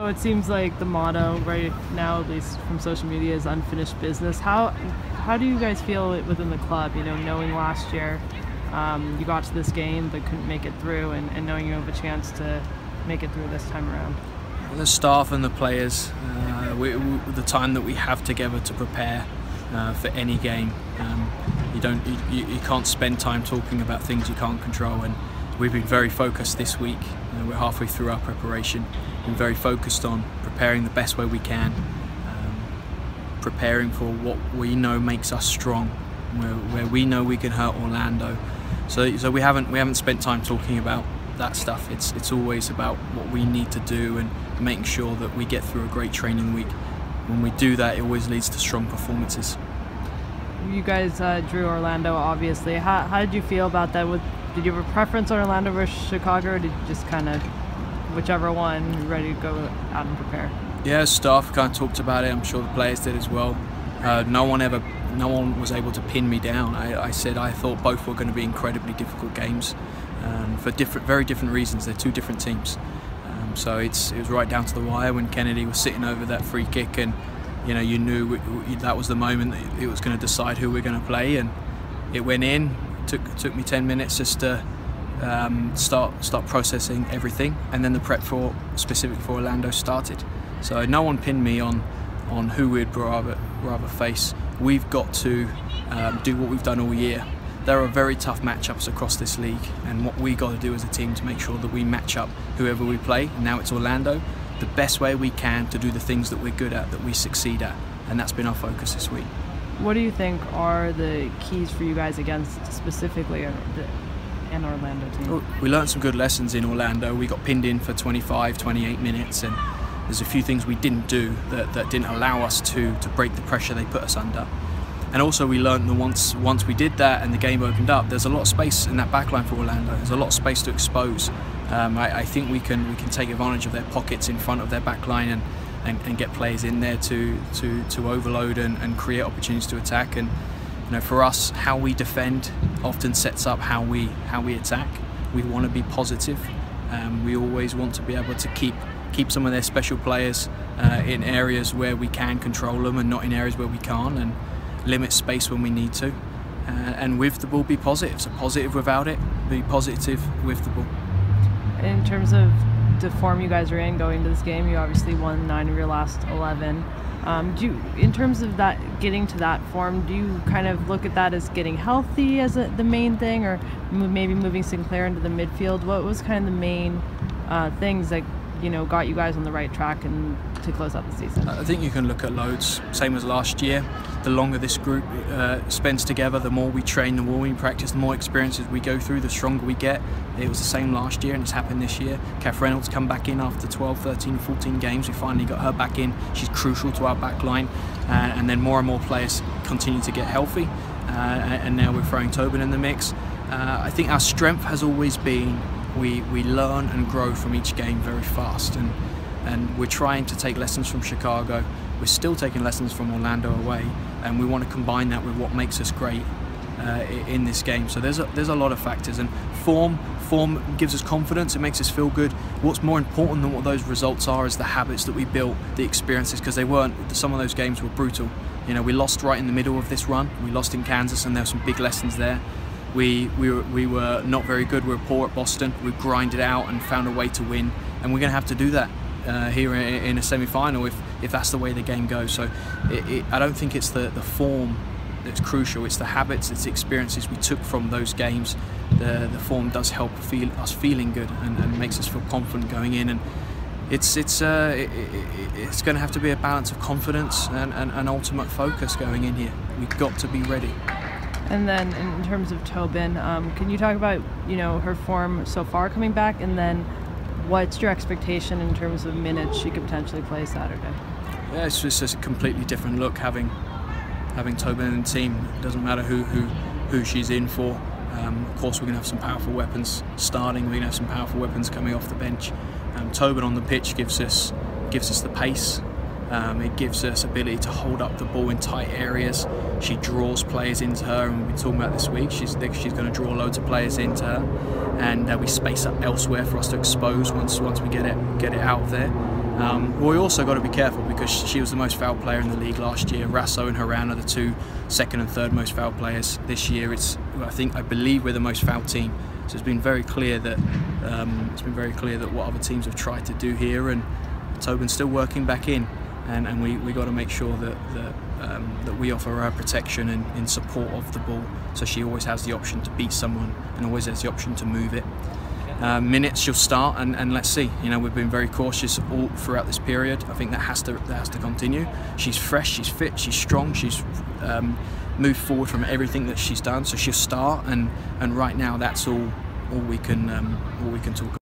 So it seems like the motto right now, at least from social media, is unfinished business. How do you guys feel within the club? You know, knowing last year you got to this game but couldn't make it through, and knowing you have a chance to make it through this time around. The staff and the players, the time that we have together to prepare for any game. You can't spend time talking about things you can't control, and we've been very focused this week. We're halfway through our preparation. Been very focused on preparing the best way we can, preparing for what we know makes us strong, where we know we can hurt Orlando. So we haven't spent time talking about that stuff. It's always about what we need to do and making sure that we get through a great training week. When we do that, it always leads to strong performances. You guys drew Orlando, obviously. How did you feel about that? Did you have a preference on Orlando versus Chicago, or did you just kind of whichever one, ready to go out and prepare? Yeah, staff kind of talked about it. I'm sure the players did as well. No one was able to pin me down. I said I thought both were going to be incredibly difficult games for very different reasons. They're two different teams. So it was right down to the wire when Kennedy was sitting over that free kick, and you knew that was the moment that it was going to decide who we're going to play, and it went in. Took me 10 minutes just to start processing everything, and then the prep specific for Orlando started. So no one pinned me on who we'd rather face. We've got to do what we've done all year. There are very tough matchups across this league, and what we got to do as a team to make sure that we match up whoever we play. And now it's Orlando, the best way we can to do the things that we're good at, that we succeed at, and that's been our focus this week. What do you think are the keys for you guys against specifically an Orlando team? We learned some good lessons in Orlando. We got pinned in for 25, 28 minutes, and there's a few things we didn't do that didn't allow us to break the pressure they put us under. And also we learned that once we did that and the game opened up, there's a lot of space in that backline for Orlando. There's a lot of space to expose. I think we can take advantage of their pockets in front of their backline and get players in there to overload and create opportunities to attack. And for us, how we defend often sets up how we attack. We want to be positive. We always want to be able to keep some of their special players in areas where we can control them and not in areas where we can't, and limit space when we need to. And with the ball, be positive. So positive without it, be positive with the ball. In terms of the form you guys are in going to this game, you obviously won 9 of your last 11. In terms of that, getting to that form, do you kind of look at that as getting healthy as the main thing, or maybe moving Sinclair into the midfield? What was kind of the main things that got you guys on the right track and to close out the season? I think you can look at loads, same as last year. The longer this group spends together, the more we train, the more we practice, the more experiences we go through, the stronger we get. It was the same last year and it's happened this year. Kath Reynolds come back in after 12, 13, 14 games. We finally got her back in. She's crucial to our back line. And then more and more players continue to get healthy. And now we're throwing Tobin in the mix. I think our strength has always been we learn and grow from each game very fast, and we're trying to take lessons from Chicago. We're still taking lessons from Orlando away, and we want to combine that with what makes us great in this game. So there's a lot of factors, and form gives us confidence. It makes us feel good. What's more important than what those results are is the habits that we built, the experiences, because some of those games were brutal. We lost right in the middle of this run. We lost in Kansas, and there were some big lessons there. We were not very good. We were poor at Boston. We grinded out and found a way to win, and we're going to have to do that here in a semi-final if that's the way the game goes. So I don't think it's the form that's crucial. It's the habits, it's the experiences we took from those games. The form does help us feeling good and makes us feel confident going in. And it's going to have to be a balance of confidence and ultimate focus going in here. We've got to be ready. And then in terms of Tobin, can you talk about her form so far coming back, and then what's your expectation in terms of minutes she could potentially play Saturday? Yeah, it's just a completely different look having Tobin in the team. It doesn't matter who she's in for. Of course, we're going to have some powerful weapons starting. We're going to have some powerful weapons coming off the bench. Tobin on the pitch gives us the pace. It gives us ability to hold up the ball in tight areas. She draws players into her, and we've been talking about this week. She's going to draw loads of players into her, and we space up elsewhere for us to expose once we get it out there. We also got to be careful because she was the most fouled player in the league last year. Rasso and Haran are the two second and third most fouled players this year. I believe we're the most fouled team. So it's been very clear that what other teams have tried to do here, and Tobin's still working back in, and we got to make sure that we offer her protection and in support of the ball, so she always has the option to beat someone and always has the option to move it. Minutes she'll start, and let's see. You know, we've been very cautious all throughout this period. I think that has to continue. She's fresh, she's fit, she's strong, she's moved forward from everything that she's done. So she'll start, and right now that's all we can talk about.